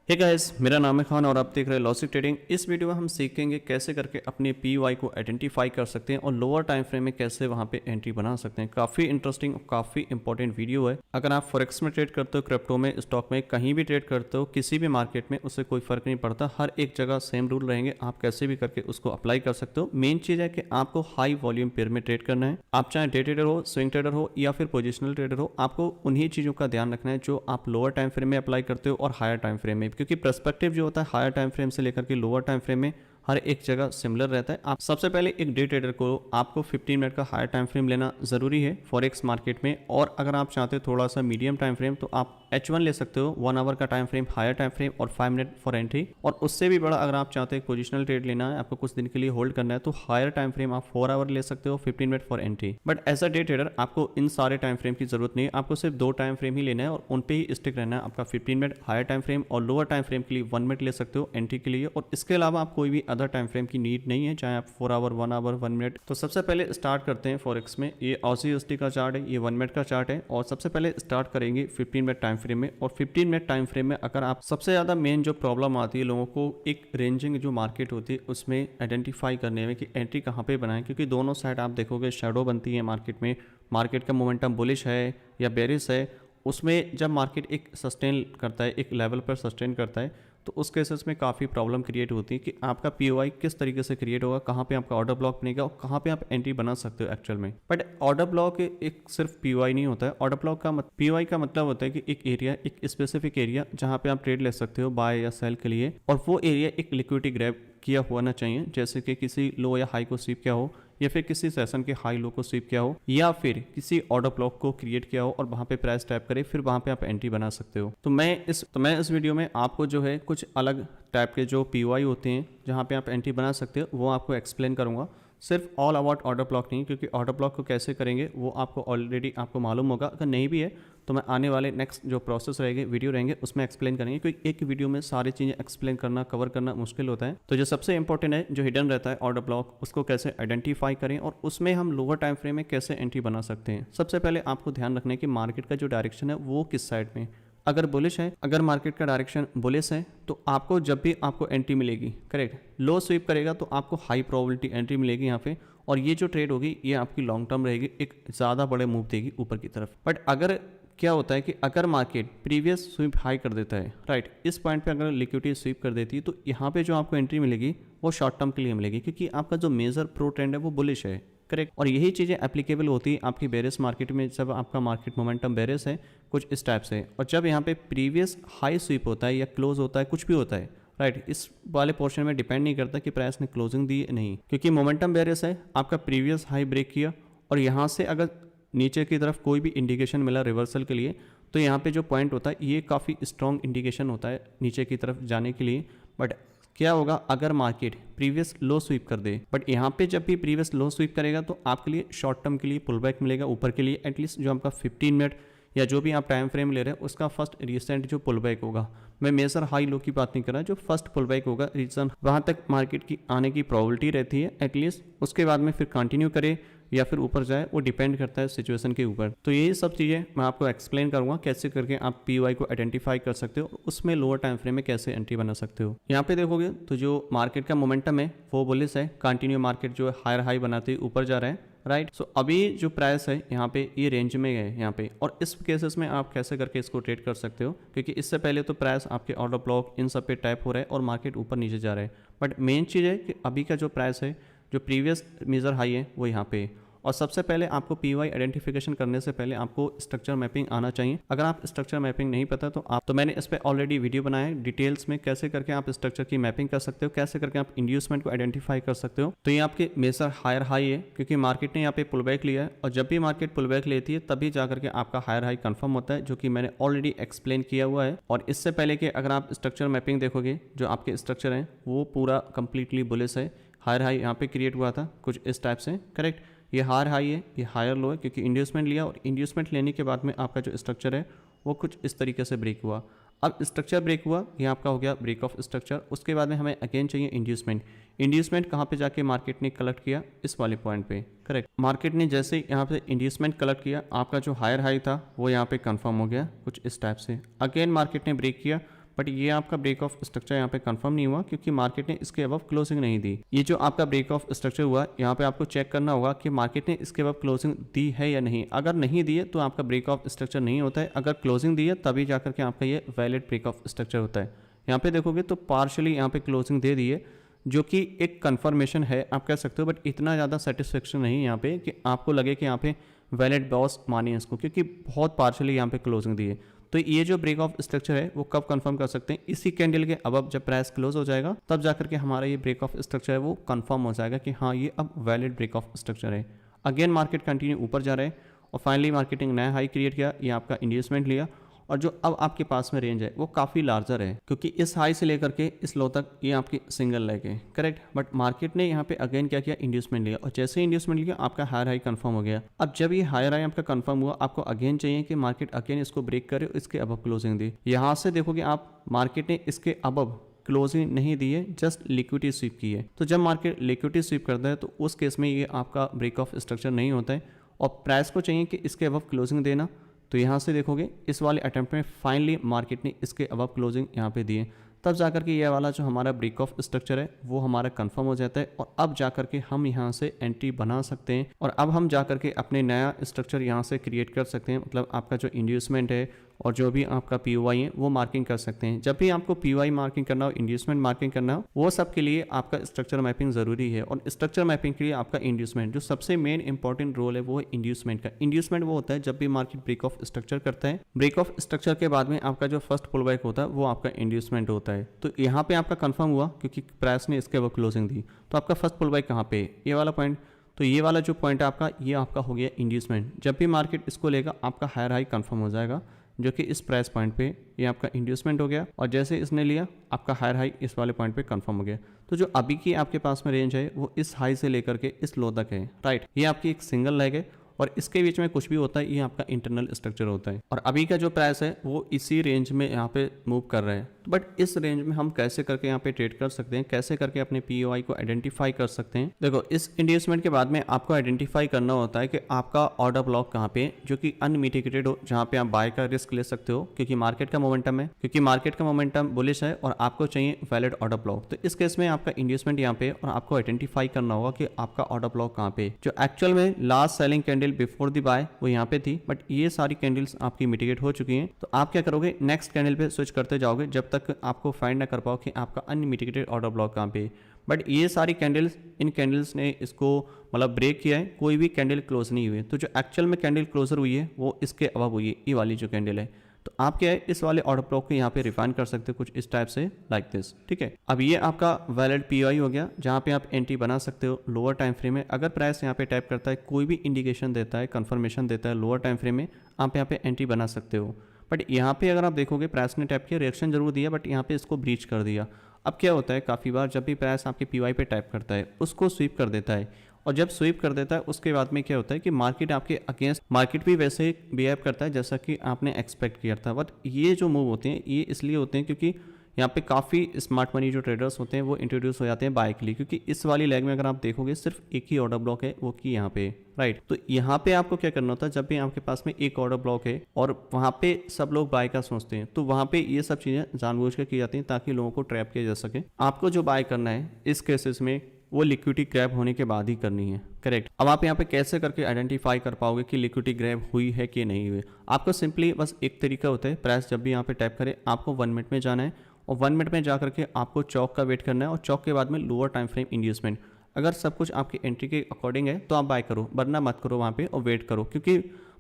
Hey guys, मेरा नाम है खान और आप देख रहे हैं लॉजिक ट्रेडिंग। इस वीडियो में हम सीखेंगे कैसे करके अपने पीवाई को आइडेंटिफाई कर सकते हैं और लोअर टाइम फ्रेम में कैसे वहां पे एंट्री बना सकते हैं। काफ़ी इंटरेस्टिंग और काफ़ी इंपॉर्टेंट वीडियो है। अगर आप फॉरेक्स में ट्रेड करते हो, क्रिप्टो में, स्टॉक में, कहीं भी ट्रेड करते हो, किसी भी मार्केट में, उससे कोई फर्क नहीं पड़ता। हर एक जगह सेम रूल रहेंगे, आप कैसे भी करके उसको अप्लाई कर सकते हो। मेन चीज़ है कि आपको हाई वॉल्यूम पेयर में ट्रेड करना है। आप चाहे डे ट्रेडर हो, स्विंग ट्रेडर हो या फिर पोजिशनल ट्रेडर हो, आपको उन्हीं चीज़ों का ध्यान रखना है जो आप लोअर टाइम फ्रेम में अप्लाई करते हो और हायर टाइम फ्रेम में, क्योंकि पर्सपेक्टिव जो होता है हायर टाइम फ्रेम से लेकर के लोअर टाइम फ्रेम में हर एक जगह सिमिलर रहता है। आप सबसे पहले एक डे ट्रेडर को आपको 15 मिनट का हायर टाइम फ्रेम लेना जरूरी है फॉरेक्स मार्केट में। और अगर आप चाहते हो थोड़ा सा मीडियम टाइम फ्रेम तो आप H1 ले सकते हो, 1 आवर का time frame, higher time frame और 5 मिनट फॉर एंट्री। और उससे भी बड़ा अगर आप चाहते हैं पोजिशनल ट्रेड लेना है, आपको कुछ दिन के लिए होल्ड करना है, तो हायर टाइम फ्रेम आप 4 आवर ले सकते हो, 15 minute for entry. But as a day trader आपको इन सारे टाइम फ्रेम की जरूरत नहीं है, आपको सिर्फ 2 टाइम फ्रेम ही लेना है और उन पे ही स्टिक रहना है। आपका 15 मिनट हायर टाइम फ्रेम और लोअर टाइम फ्रेम के लिए 1 मिनट ले सकते हो एंट्री के लिए। और इसके अलावा आप कोई भी अदर टाइम फ्रेम की नीड नहीं है, चाहे आप 4 आवर, 1 आवर, 1 मिनट। तो सबसे पहले स्टार्ट करते हैं फॉरेक्स में। ये ऑसी यूएसडी का चार्ट है, ये 1 मिनट का चार्ट है। और सबसे पहले स्टार्ट करेंगे 15 मिनट टाइम फ्रेम में। और 15 मिनट टाइम फ्रेम में अगर आप सबसे ज़्यादा मेन जो प्रॉब्लम आती है लोगों को, एक रेंजिंग जो मार्केट होती है उसमें आइडेंटिफाई करने में कि एंट्री कहाँ पे बनाएं, क्योंकि दोनों साइड आप देखोगे शेडो बनती है मार्केट में। मार्केट का मोमेंटम बुलिश है या बेरिश है, उसमें जब मार्केट एक सस्टेन करता है, एक लेवल पर सस्टेन करता है, तो उस केसेस में काफ़ी प्रॉब्लम क्रिएट होती है कि आपका पीओआई किस तरीके से क्रिएट होगा, कहाँ पे आपका ऑर्डर ब्लॉक बनेगा और कहाँ पे आप एंट्री बना सकते हो एक्चुअल में। बट ऑर्डर ब्लॉक एक सिर्फ पीओआई नहीं होता है। ऑर्डर ब्लॉक का पीओआई का मतलब होता है कि एक एरिया, एक स्पेसिफिक एरिया जहाँ पे आप ट्रेड ले सकते हो बाय या सेल के लिए, और वो एरिया एक लिक्विडिटी ग्रैब किया होना चाहिए, जैसे कि किसी लो या हाई को स्वीप किया हो, या फिर किसी सेशन के हाई लो को स्वीप किया हो, या फिर किसी ऑर्डर ब्लॉक को क्रिएट किया हो और वहां पे प्राइस टैप करे, फिर वहां पे आप एंट्री बना सकते हो। तो मैं इस वीडियो में आपको जो है कुछ अलग टाइप के जो पीओआई होते हैं जहां पे आप एंट्री बना सकते हो वो आपको एक्सप्लेन करूंगा। सिर्फ ऑल अबाउट ऑर्डर ब्लॉक नहीं, क्योंकि ऑर्डर ब्लॉक को कैसे करेंगे वो आपको ऑलरेडी आपको मालूम होगा। अगर नहीं भी है तो मैं आने वाले नेक्स्ट जो प्रोसेस रहेंगे, वीडियो रहेंगे, उसमें एक्सप्लेन करेंगे, क्योंकि एक वीडियो में सारी चीज़ें एक्सप्लेन करना, कवर करना मुश्किल होता है। तो जो सबसे इंपॉर्टेंट है, जो हिडन रहता है ऑर्डर ब्लॉक, उसको कैसे आइडेंटिफाई करें और उसमें हम लोअर टाइम फ्रेम में कैसे एंट्री बना सकते हैं। सबसे पहले आपको ध्यान रखना है कि मार्केट का जो डायरेक्शन है वो किस साइड में। अगर बुलिश है, अगर मार्केट का डायरेक्शन बुलिश है, तो आपको जब भी आपको एंट्री मिलेगी, करेक्ट, लो स्वीप करेगा तो आपको हाई प्रोबेबिलिटी एंट्री मिलेगी यहाँ पे। और ये जो ट्रेड होगी ये आपकी लॉन्ग टर्म रहेगी, एक ज़्यादा बड़े मूव देगी ऊपर की तरफ। बट अगर क्या होता है कि अगर मार्केट प्रीवियस स्वीप हाई कर देता है, राइट, इस पॉइंट पे अगर लिक्विडिटी स्वीप कर देती है, तो यहाँ पे जो आपको एंट्री मिलेगी वो शॉर्ट टर्म के लिए मिलेगी, क्योंकि आपका जो मेजर प्रो ट्रेंड है वो बुलिश है, करेक्ट। और यही चीज़ें एप्लीकेबल होती है आपकी बेरिस मार्केट में, जब आपका मार्केट मोमेंटम बेरिस है कुछ इस टाइप से, और जब यहाँ पे प्रीवियस हाई स्वीप होता है या क्लोज होता है, कुछ भी होता है, राइट, इस वाले पोर्शन में डिपेंड नहीं करता कि प्राइस ने क्लोजिंग दी नहीं, क्योंकि मोमेंटम बेरिस है, आपका प्रीवियस हाई ब्रेक किया और यहाँ से अगर नीचे की तरफ कोई भी इंडिकेशन मिला रिवर्सल के लिए, तो यहाँ पे जो पॉइंट होता है ये काफ़ी स्ट्रॉन्ग इंडिकेशन होता है नीचे की तरफ जाने के लिए। बट क्या होगा अगर मार्केट प्रीवियस लो स्वीप कर दे, बट यहाँ पे जब भी प्रीवियस लो स्वीप करेगा तो आपके लिए शॉर्ट टर्म के लिए पुल बैक मिलेगा ऊपर के लिए। एटलीस्ट जो आपका 15 मिनट या जो भी आप टाइम फ्रेम ले रहे हैं उसका फर्स्ट रिसेंट जो पुल बैक होगा, मैं मेजर हाई लो की बात नहीं कर रहा, जो फर्स्ट पुल बैक होगा रीजन, वहाँ तक मार्केट की आने की प्रोबेबिलिटी रहती है एटलीस्ट। उसके बाद में फिर कंटिन्यू करे या फिर ऊपर जाए, वो डिपेंड करता है सिचुएशन के ऊपर। तो ये सब चीज़ें मैं आपको एक्सप्लेन करूंगा कैसे करके आप पीओआई को आइडेंटिफाई कर सकते हो, उसमें लोअर टाइम फ्रेम में कैसे एंट्री बना सकते हो। यहाँ पे देखोगे तो जो मार्केट का मोमेंटम है वो बुलिश है, कंटिन्यू मार्केट जो है हायर हाई बनाते हुए ऊपर जा रहा है, राइट। सो अभी जो प्राइस है यहाँ पे ये रेंज में है यहाँ पे, और इस केसेस में आप कैसे करके इसको ट्रेड कर सकते हो, क्योंकि इससे पहले तो प्राइस आपके ऑर्डर ब्लॉक इन सब पे टैप हो रहा है और मार्केट ऊपर नीचे जा रहा है। बट मेन चीज़ है कि अभी का जो प्राइस है, जो प्रीवियस मेजर हाई है वो यहाँ पे है। और सबसे पहले आपको पीवाई आइडेंटिफिकेशन करने से पहले आपको स्ट्रक्चर मैपिंग आना चाहिए। अगर आप स्ट्रक्चर मैपिंग नहीं पता तो मैंने इस पर ऑलरेडी वीडियो बनाया है डिटेल्स में, कैसे करके आप स्ट्रक्चर की मैपिंग कर सकते हो, कैसे करके आप इंड्यूसमेंट को आइडेंटिफाई कर सकते हो। तो ये आपके मेजर हायर हाई है, क्योंकि मार्केट ने यहाँ पे पुल बैक लिया है, और जब भी मार्केट पुल बैक लेती है तभी जाकर के आपका हायर हाई कंफर्म होता है, जो कि मैंने ऑलरेडी एक्सप्लेन किया हुआ है। और इससे पहले कि अगर आप स्ट्रक्चर मैपिंग देखोगे, जो आपके स्ट्रक्चर है वो पूरा कंप्लीटली बुलिश है। हायर हाई यहाँ पे क्रिएट हुआ था कुछ इस टाइप से, करेक्ट। ये हायर हाई है, ये हायर लो है, क्योंकि इंड्यूसमेंट लिया, और इंड्यूसमेंट लेने के बाद में आपका जो स्ट्रक्चर है वो कुछ इस तरीके से ब्रेक हुआ। अब स्ट्रक्चर ब्रेक हुआ, ये आपका हो गया ब्रेक ऑफ स्ट्रक्चर। उसके बाद में हमें अगेन चाहिए इंड्यूसमेंट। इंड्यूसमेंट कहाँ पे जाके मार्केट ने कलेक्ट किया, इस वाले पॉइंट पे, करेक्ट। मार्केट ने जैसे यहाँ पे इंड्यूसमेंट कलेक्ट किया, आपका जो हायर हाई था वो यहाँ पे कंफर्म हो गया कुछ इस टाइप से। अगेन मार्केट ने ब्रेक किया, बट ये आपका ब्रेक ऑफ स्ट्रक्चर यहाँ पे कंफर्म नहीं हुआ क्योंकि मार्केट ने इसके अबव क्लोजिंग नहीं दी। ये जो आपका ब्रेक ऑफ स्ट्रक्चर हुआ यहाँ पे आपको चेक करना होगा कि मार्केट ने इसके अबव क्लोजिंग दी है या नहीं। अगर नहीं दी है तो आपका ब्रेक ऑफ स्ट्रक्चर नहीं होता है, अगर क्लोजिंग दी है तभी जाकर के आपका ये वैलिड ब्रेक ऑफ स्ट्रक्चर होता है। यहाँ पे देखोगे तो पार्शली यहाँ पे क्लोजिंग दे दी है जो कि एक कंफर्मेशन है आप कह सकते हो, बट इतना ज़्यादा सेटिस्फेक्शन नहीं यहाँ पे कि आपको लगे कि यहाँ पे वैलिड बॉस मानिए इसको, क्योंकि बहुत पार्शली यहाँ पे क्लोजिंग दी है। तो ये जो ब्रेक ऑफ स्ट्रक्चर है वो कब कंफर्म कर सकते हैं, इसी कैंडल के अब जब प्राइस क्लोज हो जाएगा तब जाकर के हमारा ये ब्रेक ऑफ स्ट्रक्चर है वो कंफर्म हो जाएगा कि हाँ ये अब वैलिड ब्रेक ऑफ स्ट्रक्चर है। अगेन मार्केट कंटिन्यू ऊपर जा रहा है और फाइनली मार्केटिंग नया हाई क्रिएट किया, ये आपका इंड्यूसमेंट लिया और जो अब आपके पास में रेंज है वो काफ़ी लार्जर है क्योंकि इस हाई से लेकर के इस लो तक ये आपकी सिंगल लेग है, करेक्ट। बट मार्केट ने यहाँ पे अगेन क्या किया, इंड्यूसमेंट लिया और जैसे ही इंड्यूसमेंट लिया आपका हायर हाई कंफर्म हो गया। अब जब ये हायर हाई आपका कंफर्म हुआ आपको अगेन चाहिए कि मार्केट अगेन इसको ब्रेक करे, इसके अब क्लोजिंग दी। यहाँ से देखोगे आप मार्केट ने इसके अब क्लोजिंग नहीं दी है, जस्ट लिक्विडिटी स्वीप की है। तो जब मार्केट लिक्विडिटी स्वीप करता है तो उस केस में ये आपका ब्रेक ऑफ स्ट्रक्चर नहीं होता है और प्राइस को चाहिए कि इसके अब क्लोजिंग देना। तो यहाँ से देखोगे इस वाले अटेम्प्ट में फाइनली मार्केट ने इसके अब क्लोजिंग यहाँ पे दिए, तब जाकर के ये वाला जो हमारा ब्रेक ऑफ स्ट्रक्चर है वो हमारा कंफर्म हो जाता है और अब जाकर के हम यहाँ से एंट्री बना सकते हैं और अब हम जाकर के अपने नया स्ट्रक्चर यहाँ से क्रिएट कर सकते हैं। मतलब आपका जो इंड्यूसमेंट है और जो भी आपका पीओवाई है वो मार्किंग कर सकते हैं। जब भी आपको पीओवाई मार्किंग करना हो, इंड्यूसमेंट मार्किंग करना हो, वो सब के लिए आपका स्ट्रक्चर मैपिंग ज़रूरी है और स्ट्रक्चर मैपिंग के लिए आपका इंड्यूसमेंट जो सबसे मेन इंपॉर्टेंट रोल है वो है इंड्यूसमेंट का। इंड्यूसमेंट वो होता है जब भी मार्केट ब्रेक ऑफ स्ट्रक्चर करता है, ब्रेक ऑफ स्ट्रक्चर के बाद में आपका जो फर्स्ट पुल बैक होता है वो आपका इंड्यूसमेंट होता है। तो यहाँ पे आपका कंफर्म हुआ क्योंकि प्राइस ने इसके वो क्लोजिंग दी, तो आपका फर्स्ट पुल बैक कहाँ पे, ये वाला पॉइंट। तो ये वाला जो पॉइंट है आपका, ये आपका हो गया इंड्यूसमेंट। जब भी मार्केट इसको लेगा आपका हायर हाई कंफर्म हो जाएगा जो कि इस प्राइस पॉइंट पे ये आपका इंड्यूसमेंट हो गया और जैसे इसने लिया आपका हायर हाई इस वाले पॉइंट पे कंफर्म हो गया। तो जो अभी की आपके पास में रेंज है वो इस हाई से लेकर के इस लो तक है, राइट। ये आपकी एक सिंगल लेग है और इसके बीच में कुछ भी होता है ये आपका इंटरनल स्ट्रक्चर होता है और अभी का जो प्राइस है वो इसी रेंज में यहाँ पे मूव कर रहा है। बट इस रेंज में हम कैसे करके यहाँ पे ट्रेड कर सकते हैं, कैसे करके अपने पीओआई को आइडेंटिफाई कर सकते हैं। देखो इस इंड्यूसमेंट के बाद में आपको आइडेंटिफाई करना होता है कि आपका ऑर्डर ब्लॉक कहाँ पे जो कि अनमिटिगेटेड हो, जहाँ पे आप बाय का रिस्क ले सकते हो क्योंकि मार्केट का मोमेंटम है, क्योंकि मार्केट का मोमेंटम बुलिश है और आपको चाहिए वैलिड ऑर्डर ब्लॉक। तो इस केस में आपका इंड्यूसमेंट यहाँ पे और आपको आइडेंटिफाई करना होगा कि आपका ऑर्डर ब्लॉक कहाँ पे। जो एक्चुअल में last selling candle before the buy वो यहाँ पे थी, बट ये सारी कैंडल्स आपकी मिटिगेट हो चुकी हैं। तो आप क्या करोगे, नेक्स्ट कैंडल पे स्विच करते जाओगे जब तक आपको फाइंड ना कर पाओ कि आपका अनमिटिगेटेड ऑर्डर ब्लॉक कहाँ पे। बट ये सारी कैंडल्स, इन कैंडल्स ने इसको मतलब ब्रेक किया है, कोई भी कैंडल क्लोज नहीं हुई। तो जो एक्चुअल में कैंडल क्लोजर हुई है वो इसके अबव हुई है, ये वाली जो कैंडल है। तो आप क्या है इस वाले ऑर्डर ब्लॉक को यहाँ पे रिफाइन कर सकते हो कुछ इस टाइप से, लाइक दिस, ठीक है। अब ये आपका वैलिड पीओआई हो गया जहाँ पे आप एंट्री बना सकते हो लोअर टाइम फ्रेम में। अगर प्राइस यहाँ पे टैप करता है, कोई भी इंडिकेशन देता है, कंफर्मेशन देता है लोअर टाइम फ्रेम में, आप यहाँ पे एंट्री बना सकते हो। बट यहाँ पे अगर आप देखोगे प्राइस ने टैप किया, रिएक्शन जरूर दिया, बट यहाँ पे इसको ब्रीच कर दिया। अब क्या होता है, काफ़ी बार जब भी प्राइस आपके पीओआई पे टैप करता है उसको स्वीप कर देता है और जब स्वीप कर देता है उसके बाद में क्या होता है कि मार्केट आपके अगेंस्ट, मार्केट भी वैसे ही बिहेव करता है जैसा कि आपने एक्सपेक्ट किया था। बट ये जो मूव होते हैं ये इसलिए होते हैं क्योंकि यहाँ पे काफ़ी स्मार्ट मनी जो ट्रेडर्स होते हैं वो इंट्रोड्यूस हो जाते हैं बाय के लिए, क्योंकि इस वाली लेग में अगर आप देखोगे सिर्फ एक ही ऑर्डर ब्लॉक है वो कि यहाँ पे, राइट। तो यहाँ पे आपको क्या करना होता है, जब भी आपके पास में एक ऑर्डर ब्लॉक है और वहाँ पे सब लोग बाय का सोचते हैं तो वहाँ पे ये सब चीज़ें जानबूझ कर की जाती हैं ताकि लोगों को ट्रैप किया जा सके। आपको जो बाय करना है इस केसेस में वो लिक्विडिटी ग्रैब होने के बाद ही करनी है, करेक्ट। अब आप यहाँ पे कैसे करके आइडेंटिफाई कर पाओगे कि लिक्विडिटी ग्रैब हुई है कि नहीं हुई। आपको सिंपली बस एक तरीका होता है, प्राइस जब भी यहाँ पे टैप करे आपको 1 मिनट में जाना है और 1 मिनट में जा करके आपको चौक का वेट करना है और चौक के बाद में लोअर टाइम फ्रेम इंड्यूसमेंट। अगर सब कुछ आपकी एंट्री के अकॉर्डिंग है तो आप बाय करो, वरना मत करो वहाँ पे और वेट करो। क्योंकि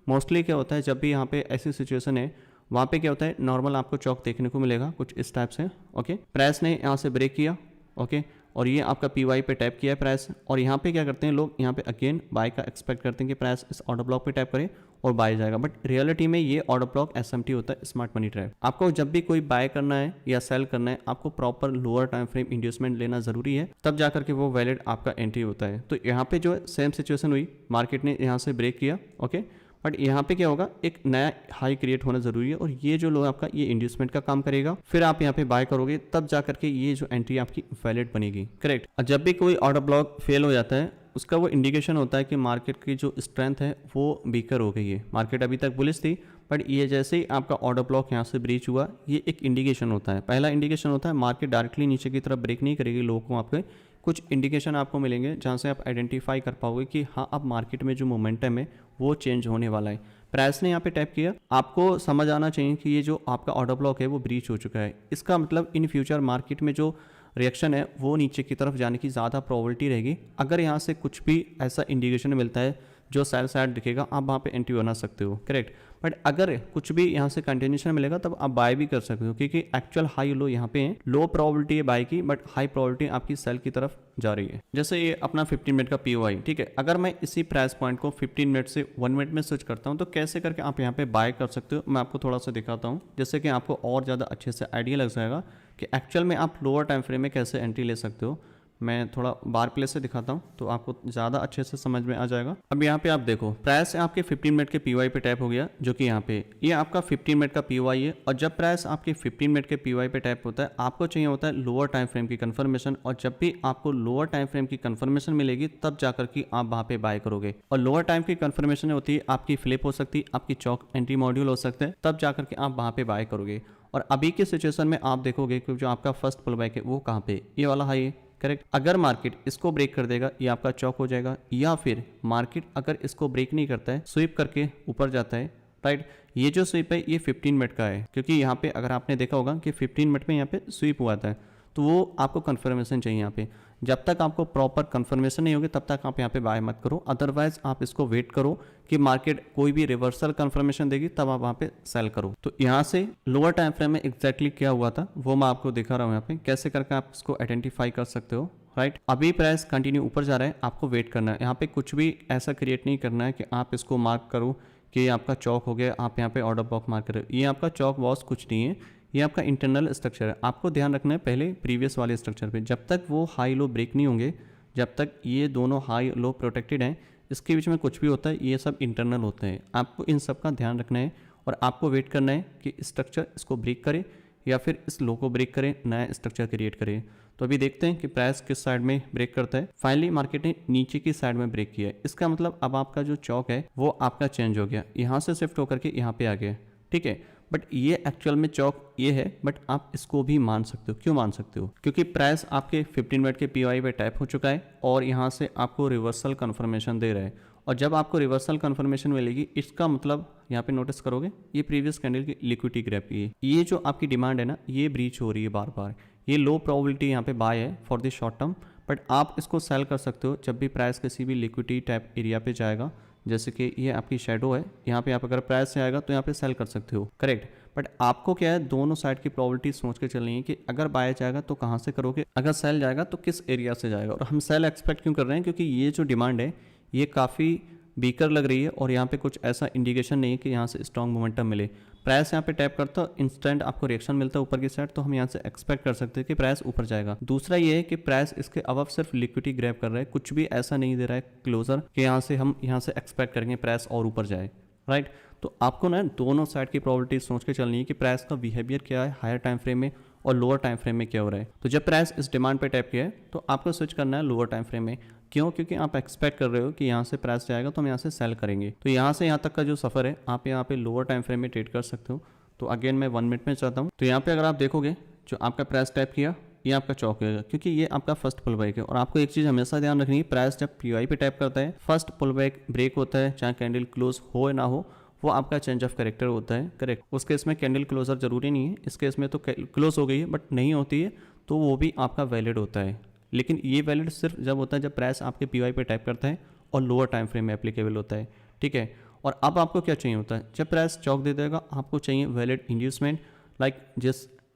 मोस्टली क्या होता है जब भी यहाँ पे ऐसी सिचुएशन है वहाँ पे क्या होता है, नॉर्मल आपको चौक देखने को मिलेगा कुछ इस टाइप से, ओके। प्राइस ने यहाँ से ब्रेक किया, ओके, और ये आपका पीवाई पे टैप किया है प्राइस और यहाँ पे क्या करते हैं लोग, यहाँ पे अगेन बाय का एक्सपेक्ट करते हैं कि प्राइस इस ऑर्डर ब्लॉक पे टैप करे और बाय जाएगा। बट रियलिटी में ये ऑर्डर ब्लॉक एसएमटी होता है, स्मार्ट मनी ट्रैप। आपको जब भी कोई बाय करना है या सेल करना है आपको proper lower time frame inducement लेना जरूरी है, तब जाकर के वो वैलिड आपका एंट्री होता है। तो यहाँ पे जो सेम सिचुएशन हुई, मार्केट ने यहाँ से ब्रेक किया, ओके, बट यहाँ पे क्या होगा, एक नया हाई क्रिएट होना जरूरी है और ये जो लोग आपका ये इंड्यूसमेंट का काम करेगा, फिर आप यहाँ पे बाय करोगे, तब जा करके ये जो एंट्री आपकी वैलिड बनेगी, करेक्ट। और जब भी कोई ऑर्डर ब्लॉक फेल हो जाता है उसका वो इंडिकेशन होता है कि मार्केट की जो स्ट्रेंथ है वो वीकर हो गई है। मार्केट अभी तक बुलिश थी बट ये जैसे ही आपका ऑर्डर ब्लॉक यहाँ से ब्रीच हुआ, ये एक इंडिकेशन होता है। पहला इंडिकेशन होता है मार्केट डायरेक्टली नीचे की तरफ ब्रेक नहीं करेगी, लोगों को आपके कुछ इंडिकेशन आपको मिलेंगे जहाँ से आप आइडेंटिफाई कर पाओगे कि हाँ अब मार्केट में जो मोमेंटम है वो चेंज होने वाला है। प्राइस ने यहाँ पे टैप किया, आपको समझ आना चाहिए कि ये जो आपका ऑर्डर ब्लॉक है वो ब्रीच हो चुका है। इसका मतलब इन फ्यूचर मार्केट में जो रिएक्शन है वो नीचे की तरफ जाने की ज़्यादा प्रोबेबिलिटी रहेगी। अगर यहाँ से कुछ भी ऐसा इंडिकेशन मिलता है जो सेल साइड दिखेगा, आप वहाँ पे एंट्री बना सकते हो, करेक्ट। बट अगर कुछ भी यहाँ से कंटिन्यूशन मिलेगा तब आप बाय भी कर सकते हो, क्योंकि एक्चुअल हाई लो यहाँ पे है। लो प्रोबेबिलिटी है बाय की, बट हाई प्रोबेबिलिटी आपकी सेल की तरफ जा रही है। जैसे ये अपना 15 मिनट का पीओआई, ठीक है। अगर मैं इसी प्राइस पॉइंट को 15 मिनट से 1 मिनट में स्विच करता हूँ तो कैसे करके आप यहाँ पे बाय कर सकते हो, मैं आपको थोड़ा सा दिखाता हूँ, जिससे कि आपको और ज़्यादा अच्छे से आइडिया लग जाएगा कि एक्चुअल में आप लोअर टाइम फ्रेम में कैसे एंट्री ले सकते हो। मैं थोड़ा बार प्लेस से दिखाता हूँ तो आपको ज़्यादा अच्छे से समझ में आ जाएगा। अब यहाँ पे आप देखो प्राइस आपके 15 मिनट के पीवाई पे टैप हो गया, जो कि यहाँ पे ये आपका 15 मिनट का पीवाई है। और जब प्राइस आपके 15 मिनट के पीवाई पे टैप होता है, आपको चाहिए होता है लोअर टाइम फ्रेम की कंफर्मेशन। और जब भी आपको लोअर टाइम फ्रेम की कंफर्मेशन मिलेगी तब जाकर के आप वहाँ पे बाय करोगे। और लोअर टाइम की कंफर्मेशन होती है आपकी फ्लिप हो सकती है, आपकी चौक एंट्री मॉड्यूल हो सकता है, तब जाकर के आप वहाँ पे बाय करोगे। और अभी के सिचुएशन में आप देखोगे कि जो आपका फर्स्ट पुल बैक है वो कहाँ पे, ये वाला हाई है, करेक्ट। अगर मार्केट इसको ब्रेक कर देगा ये आपका चौक हो जाएगा, या फिर मार्केट अगर इसको ब्रेक नहीं करता है, स्वीप करके ऊपर जाता है, राइट। ये जो स्वीप है ये 15 मिनट का है, क्योंकि यहाँ पे अगर आपने देखा होगा कि 15 मिनट में यहाँ पे स्वीप हुआ था, तो वो आपको कंफर्मेशन चाहिए यहाँ पे। जब तक आपको प्रॉपर कंफर्मेशन नहीं होगी तब तक आप यहाँ पे बाय मत करो, अदरवाइज आप इसको वेट करो कि मार्केट कोई भी रिवर्सल कंफर्मेशन देगी तब आप वहाँ पे सेल करो। तो यहाँ से लोअर टाइम फ्रेम में एग्जैक्टली क्या हुआ था वो मैं आपको दिखा रहा हूँ, यहाँ पे कैसे करके आप इसको आइडेंटिफाई कर सकते हो, राइट। अभी प्राइस कंटिन्यू ऊपर जा रहा है, आपको वेट करना है। यहाँ पे कुछ भी ऐसा क्रिएट नहीं करना है कि आप इसको मार्क करो कि ये आपका चौक हो गया, आप यहाँ पे ऑर्डर ब्लॉक मार्क करो। ये आपका चौक बॉस कुछ नहीं है, ये आपका इंटरनल स्ट्रक्चर है। आपको ध्यान रखना है पहले प्रीवियस वाले स्ट्रक्चर पे, जब तक वो हाई लो ब्रेक नहीं होंगे, जब तक ये दोनों हाई लो प्रोटेक्टेड हैं, इसके बीच में कुछ भी होता है ये सब इंटरनल होते हैं। आपको इन सब का ध्यान रखना है और आपको वेट करना है कि स्ट्रक्चर इसको ब्रेक करे या फिर इस लो को ब्रेक करे, नया स्ट्रक्चर क्रिएट करे। तो अभी देखते हैं कि प्राइस किस साइड में ब्रेक करता है। फाइनली मार्केट ने नीचे की साइड में ब्रेक किया है, इसका मतलब अब आपका जो चौक है वो आपका चेंज हो गया, यहाँ से शिफ्ट होकर के यहाँ पे आ गया, ठीक है। बट ये एक्चुअल में चौक ये है, बट आप इसको भी मान सकते हो। क्यों मान सकते हो? क्योंकि प्राइस आपके 15 मिनट के पीओआई पे टैप हो चुका है और यहाँ से आपको रिवर्सल कंफर्मेशन दे रहा है। और जब आपको रिवर्सल कंफर्मेशन मिलेगी, इसका मतलब यहाँ पे नोटिस करोगे ये प्रीवियस कैंडल की लिक्विडिटी ग्रैप की है। ये जो आपकी डिमांड है ना, ये ब्रीच हो रही है बार बार। ये लो प्रोबेबिलिटी यहाँ पे बाय है for the short term, but आप इसको सेल कर सकते हो जब भी प्राइस किसी भी लिक्विडिटी टैप एरिया पे जाएगा। जैसे कि ये आपकी शेडो है, यहाँ पे आप अगर प्राइस से आएगा तो यहाँ पे सेल कर सकते हो, करेक्ट। बट आपको क्या है, दोनों साइड की प्रोबेबिलिटी सोच के चलनी है कि अगर बाय जाएगा तो कहाँ से करोगे, अगर सेल जाएगा तो किस एरिया से जाएगा। और हम सेल एक्सपेक्ट क्यों कर रहे हैं, क्योंकि ये जो डिमांड है ये काफ़ी वीकर लग रही है और यहाँ पे कुछ ऐसा इंडिकेशन नहीं है कि यहाँ से स्ट्रॉन्ग मोमेंटम मिले। प्राइस यहाँ पे टैप करता है, इंस्टेंट आपको रिएक्शन मिलता है ऊपर की साइड, तो हम यहाँ से एक्सपेक्ट कर सकते हैं कि प्राइस ऊपर जाएगा। दूसरा ये है कि प्राइस इसके अबव सिर्फ लिक्विडिटी ग्रैब कर रहा है, कुछ भी ऐसा नहीं दे रहा है क्लोजर कि यहाँ से हम यहाँ से एक्सपेक्ट करेंगे प्राइस और ऊपर जाए, राइट। तो आपको ना दोनों साइड की प्रोबेबिलिटी सोच के चलनी है कि प्राइस का बिहेवियर क्या है हायर टाइम फ्रेम में और लोअर टाइम फ्रेम में क्या हो रहा है। तो जब प्राइस इस डिमांड पे टैप किया है तो आपको स्विच करना है लोअर टाइम फ्रेम में। क्यों? क्योंकि आप एक्सपेक्ट कर रहे हो कि यहाँ से प्राइस जाएगा तो हम यहाँ से सेल करेंगे। तो यहाँ से यहाँ तक का जो सफ़र है आप यहाँ पे लोअर टाइम फ्रेम में ट्रेड कर सकते हो। तो अगेन मैं 1 मिनट में चाहता हूँ। तो यहाँ पे अगर आप देखोगे जो आपका प्राइस टैप किया ये आपका चौक होगा, क्योंकि ये आपका फर्स्ट पुल बैक है। और आपको एक चीज़ हमेशा ध्यान रखनी है, प्राइस जब पीओआई पे टैप करता है, फर्स्ट पुल बैक ब्रेक होता है, चाहे कैंडल क्लोज हो या ना हो, वो आपका चेंज ऑफ कैरेक्टर होता है, करेक्ट। उस केस में कैंडल क्लोजर जरूरी नहीं है, इस केस में तो क्लोज हो गई है बट नहीं होती है तो वो भी आपका वैलिड होता है। लेकिन ये वैलिड सिर्फ जब होता है जब प्राइस आपके पीओआई पे टैप करता है और लोअर टाइम फ्रेम में एप्लीकेबल होता है, ठीक है। और अब आपको क्या चाहिए होता है, जब प्राइस चौक दे देगा आपको चाहिए वैलिड इंड्यूसमेंट, लाइक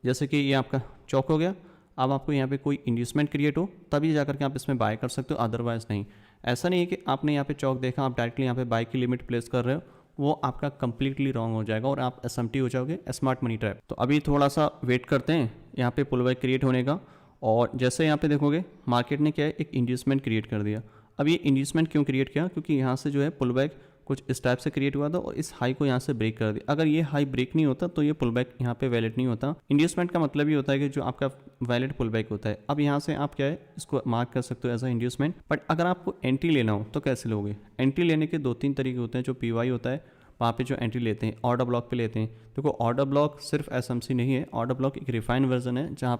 जैसे कि ये आपका चौक हो गया, अब आपको यहाँ पे कोई इंड्यूसमेंट क्रिएट हो तभी जाकर के आप इसमें बाय कर सकते हो, अदरवाइज नहीं। ऐसा नहीं है कि आपने यहाँ पे चौक देखा आप डायरेक्टली यहाँ पे बाय की लिमिट प्लेस कर रहे हो, वो आपका कंप्लीटली रॉन्ग हो जाएगा और आप एसएमटी हो जाओगे, स्मार्ट मनी ट्रैप। तो अभी थोड़ा सा वेट करते हैं यहाँ पे पुल बैक क्रिएट होने का। और जैसे यहाँ पे देखोगे मार्केट ने क्या है, एक इंड्यूसमेंट क्रिएट कर दिया। अब ये इंड्यूसमेंट क्यों क्रिएट किया, क्योंकि यहाँ से जो है पुल बैक कुछ इस टाइप से क्रिएट हुआ था और इस हाई को यहाँ से ब्रेक कर दिया। अगर ये हाई ब्रेक नहीं होता तो ये पुल बैक यहाँ पे वैलिड नहीं होता। इंड्यूसमेंट का मतलब ये होता है कि जो आपका वैलिड पुल बैक होता है। अब यहाँ से आप क्या है इसको मार्क कर सकते हो एज अ इंड्यूसमेंट। बट अगर आपको एंट्री लेना हो तो कैसे लोगे? एंट्री लेने के 2-3 तरीके होते हैं। जो पीवाई होता है, वहाँ पे जो एंट्री लेते हैं ऑर्डर ब्लॉक पे लेते हैं। देखो ऑर्डर ब्लॉक सिर्फ एसएमसी नहीं है, ऑर्डर ब्लॉक एक रिफाइंड वर्जन है जहाँ